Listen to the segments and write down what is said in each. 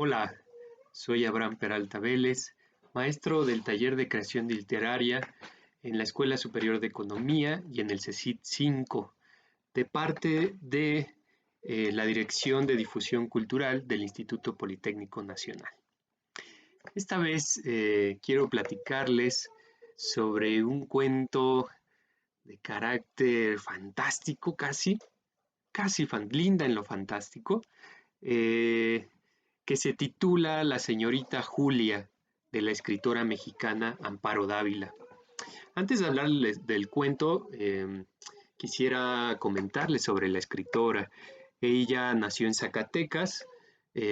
Hola, soy Abraham Peralta Vélez, maestro del taller de creación literaria en la Escuela Superior de Economía y en el CECIT 5, de parte de la Dirección de Difusión Cultural del Instituto Politécnico Nacional. Esta vez quiero platicarles sobre un cuento de carácter fantástico, linda en lo fantástico, eh, que se titula La señorita Julia, de la escritora mexicana Amparo Dávila. Antes de hablarles del cuento, quisiera comentarles sobre la escritora. Ella nació en Zacatecas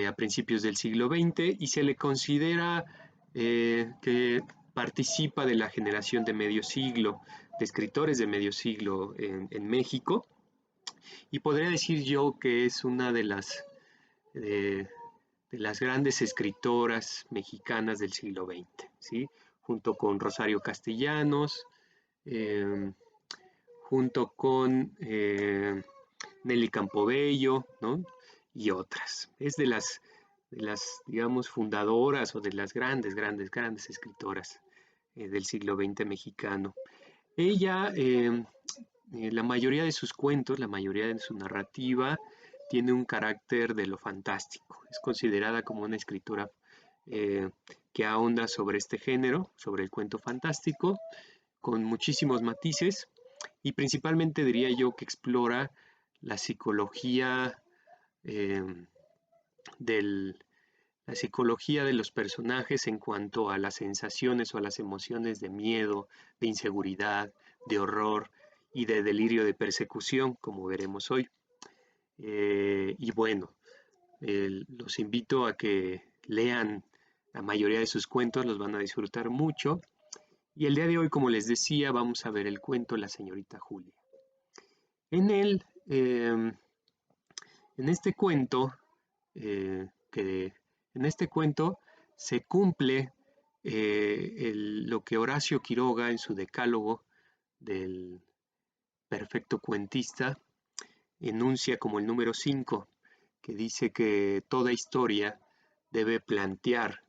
a principios del siglo XX y se le considera que participa de la generación de medio siglo, de escritores de medio siglo en México. Y podría decir yo que es una de las grandes escritoras mexicanas del siglo XX, ¿sí? Junto con Rosario Castellanos, eh, junto con Nelly Campobello, ¿no? Y otras. Es de las, digamos, fundadoras o de las grandes escritoras del siglo XX mexicano. Ella, la mayoría de sus cuentos, la mayoría de su narrativa, tiene un carácter de lo fantástico. Es considerada como una escritora eh, que ahonda sobre este género, sobre el cuento fantástico, con muchísimos matices y principalmente diría yo que explora la psicología eh, del, la psicología de los personajes en cuanto a las sensaciones o a las emociones de miedo, de inseguridad, de horror y de delirio de persecución, como veremos hoy. Y bueno, los invito a que lean la mayoría de sus cuentos, los van a disfrutar mucho. Y el día de hoy, como les decía, vamos a ver el cuento La señorita Julia. En él, en este cuento, que en este cuento se cumple lo que Horacio Quiroga en su decálogo del perfecto cuentista enuncia como el número 5, que dice que toda historia debe plantear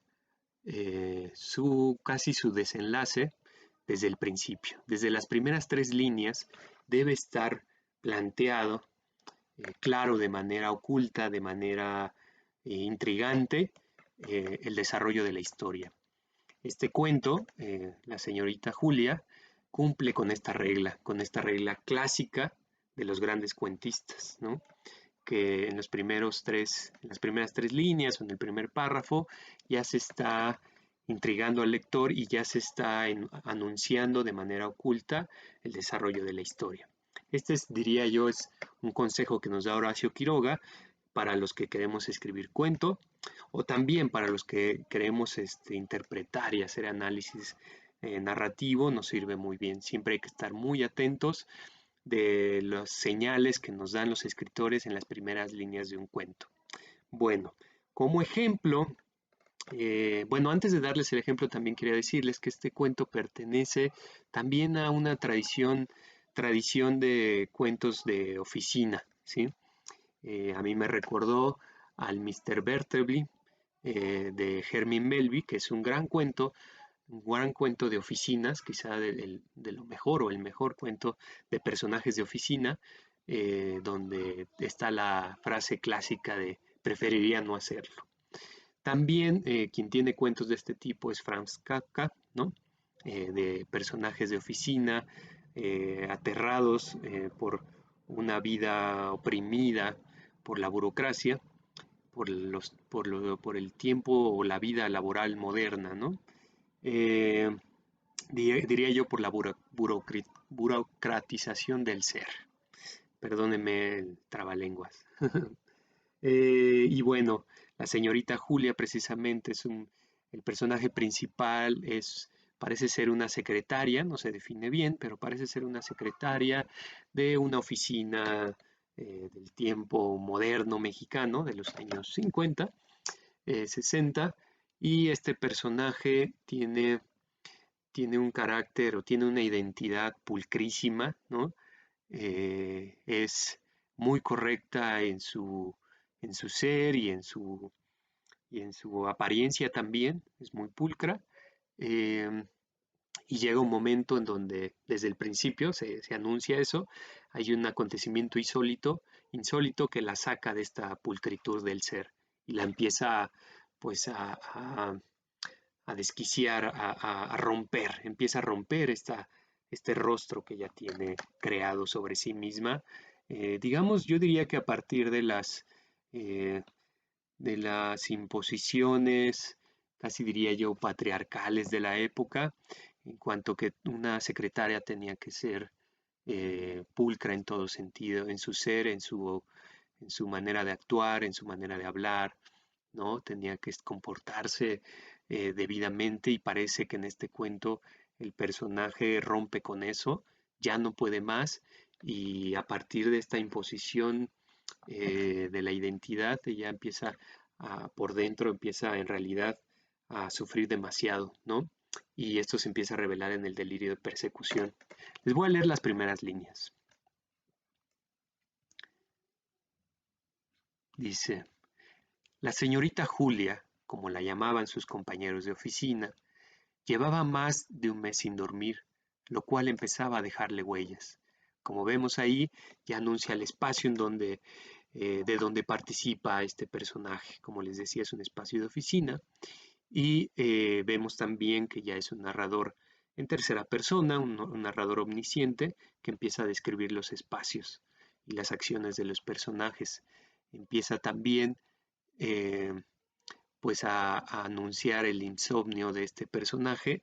casi su desenlace desde el principio. Desde las primeras 3 líneas debe estar planteado claro, de manera oculta, de manera intrigante, el desarrollo de la historia. Este cuento, La señorita Julia, cumple con esta regla clásica de los grandes cuentistas, ¿no? Que en en las primeras 3 líneas o en el primer párrafo ya se está intrigando al lector y ya se está anunciando de manera oculta el desarrollo de la historia. Este es, diría yo, es un consejo que nos da Horacio Quiroga para los que queremos escribir cuento o también para los que queremos interpretar y hacer análisis narrativo, nos sirve muy bien. Siempre hay que estar muy atentos de las señales que nos dan los escritores en las primeras líneas de un cuento. Bueno, como ejemplo, bueno, antes de darles el ejemplo, también quería decirles que este cuento pertenece también a una tradición de cuentos de oficina, ¿sí? A mí me recordó al Mr. Bertleby de Herman Melville, que es un gran cuento de oficinas, quizá de lo mejor o el mejor cuento de personajes de oficina, donde está la frase clásica de preferiría no hacerlo. También quien tiene cuentos de este tipo es Franz Kafka, ¿no? De personajes de oficina aterrados por una vida oprimida por la burocracia, por el tiempo o la vida laboral moderna, ¿no? Eh, diría yo por la burocratización del ser. Perdónenme el trabalenguas. Y bueno, la señorita Julia precisamente el personaje principal parece ser una secretaria, no se define bien, pero parece ser una secretaria de una oficina del tiempo moderno mexicano, de los años 50, 60, y este personaje tiene un carácter o tiene una identidad pulcrísima, ¿no? Es muy correcta en su ser y y en su apariencia también, es muy pulcra. em, y llega un momento en donde desde el principio se anuncia eso, hay un acontecimiento insólito que la saca de esta pulcritud del ser y la empieza pues a desquiciar, a romper, empieza a romper este rostro que ella tiene creado sobre sí misma. Digamos, yo diría que a partir eh, de las imposiciones, casi diría yo, patriarcales de la época, en cuanto que una secretaria tenía que ser pulcra en todo sentido, en su ser, en su manera de actuar, en su manera de hablar, ¿no? Tenía que comportarse debidamente y parece que en este cuento el personaje rompe con eso, ya no puede más y a partir de esta imposición de la identidad ella empieza por dentro, empieza en realidad a sufrir demasiado, ¿no? Y esto se empieza a revelar en el delirio de persecución. Les voy a leer las primeras líneas. Dice, la señorita Julia, como la llamaban sus compañeros de oficina, llevaba más de un mes sin dormir, lo cual empezaba a dejarle huellas. Como vemos ahí, ya anuncia el espacio de donde participa este personaje. Como les decía, es un espacio de oficina. Y vemos también que ya es un narrador en tercera persona, un narrador omnisciente que empieza a describir los espacios y las acciones de los personajes. Empieza también eh, pues a anunciar el insomnio de este personaje,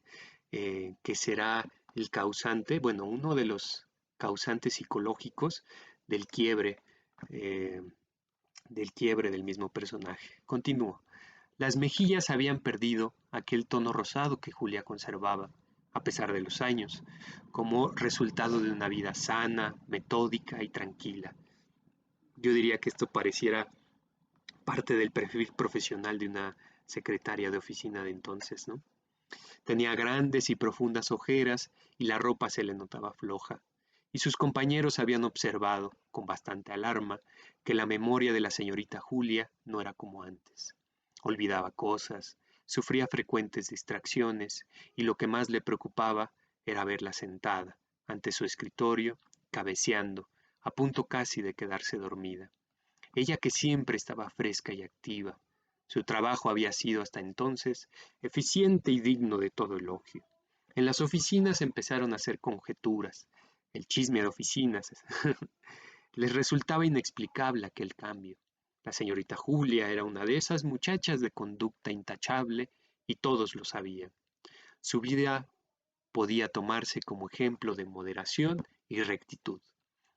que será el causante, bueno, uno de los causantes psicológicos del quiebre, eh, del mismo personaje. Continúo. Las mejillas habían perdido aquel tono rosado que Julia conservaba, a pesar de los años, como resultado de una vida sana, metódica y tranquila. Yo diría que esto pareciera parte del perfil profesional de una secretaria de oficina de entonces, ¿no? Tenía grandes y profundas ojeras y la ropa se le notaba floja. Y sus compañeros habían observado, con bastante alarma, que la memoria de la señorita Julia no era como antes. Olvidaba cosas, sufría frecuentes distracciones y lo que más le preocupaba era verla sentada ante su escritorio, cabeceando, a punto casi de quedarse dormida. Ella que siempre estaba fresca y activa. Su trabajo había sido hasta entonces eficiente y digno de todo elogio. En las oficinas empezaron a hacer conjeturas. El chisme de oficinas. Les resultaba inexplicable aquel cambio. La señorita Julia era una de esas muchachas de conducta intachable y todos lo sabían. Su vida podía tomarse como ejemplo de moderación y rectitud,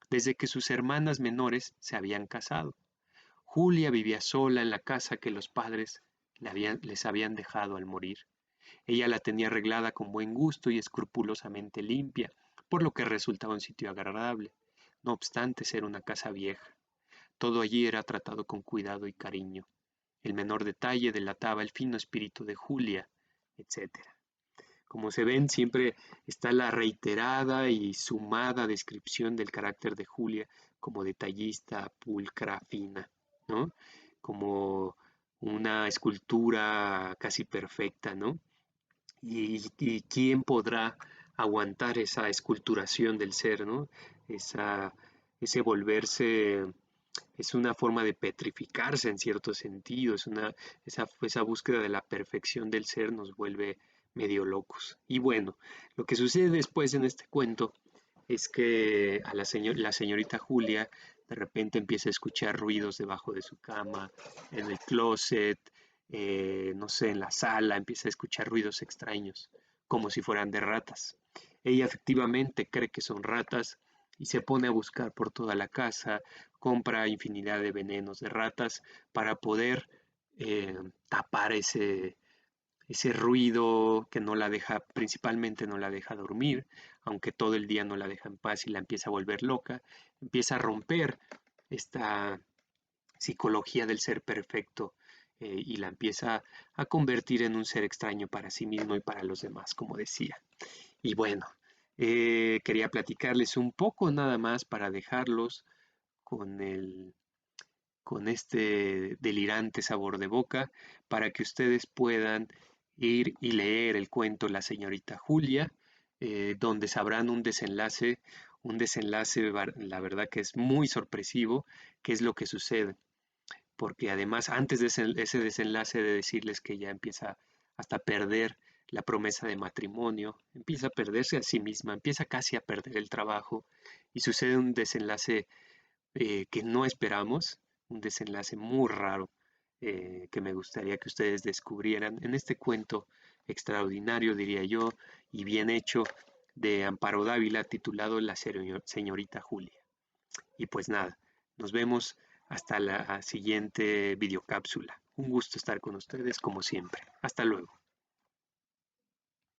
desde que sus hermanas menores se habían casado. Julia vivía sola en la casa que los padres les habían dejado al morir. Ella la tenía arreglada con buen gusto y escrupulosamente limpia, por lo que resultaba un sitio agradable, no obstante ser una casa vieja. Todo allí era tratado con cuidado y cariño. El menor detalle delataba el fino espíritu de Julia, etc. Como se ven, siempre está la reiterada y sumada descripción del carácter de Julia como detallista, pulcra, fina, ¿no? Como una escultura casi perfecta, ¿no? Y quién podrá aguantar esa esculturación del ser, ¿no? Esa, ese volverse, es una forma de petrificarse en cierto sentido, esa búsqueda de la perfección del ser nos vuelve medio locos. Y bueno, lo que sucede después en este cuento es que la señorita Julia de repente empieza a escuchar ruidos debajo de su cama, en el closet, no sé, en la sala, empieza a escuchar ruidos extraños, como si fueran de ratas. Ella efectivamente cree que son ratas y se pone a buscar por toda la casa, compra infinidad de venenos de ratas para poder tapar ese ruido que no la deja, principalmente no la deja dormir, aunque todo el día no la deja en paz y la empieza a volver loca, empieza a romper esta psicología del ser perfecto, y la empieza a convertir en un ser extraño para sí mismo y para los demás, como decía. Y bueno, quería platicarles un poco nada más para dejarlos con con este delirante sabor de boca para que ustedes puedan ir y leer el cuento La señorita Julia, donde sabrán un desenlace, la verdad que es muy sorpresivo, qué es lo que sucede, porque además antes de ese desenlace de decirles que ella empieza hasta a perder la promesa de matrimonio, empieza a perderse a sí misma, empieza casi a perder el trabajo y sucede un desenlace que no esperamos, un desenlace muy raro que me gustaría que ustedes descubrieran en este cuento extraordinario, diría yo, y bien hecho de Amparo Dávila titulado La señorita Julia. Y pues nada, nos vemos hasta la siguiente videocápsula. Un gusto estar con ustedes como siempre. Hasta luego.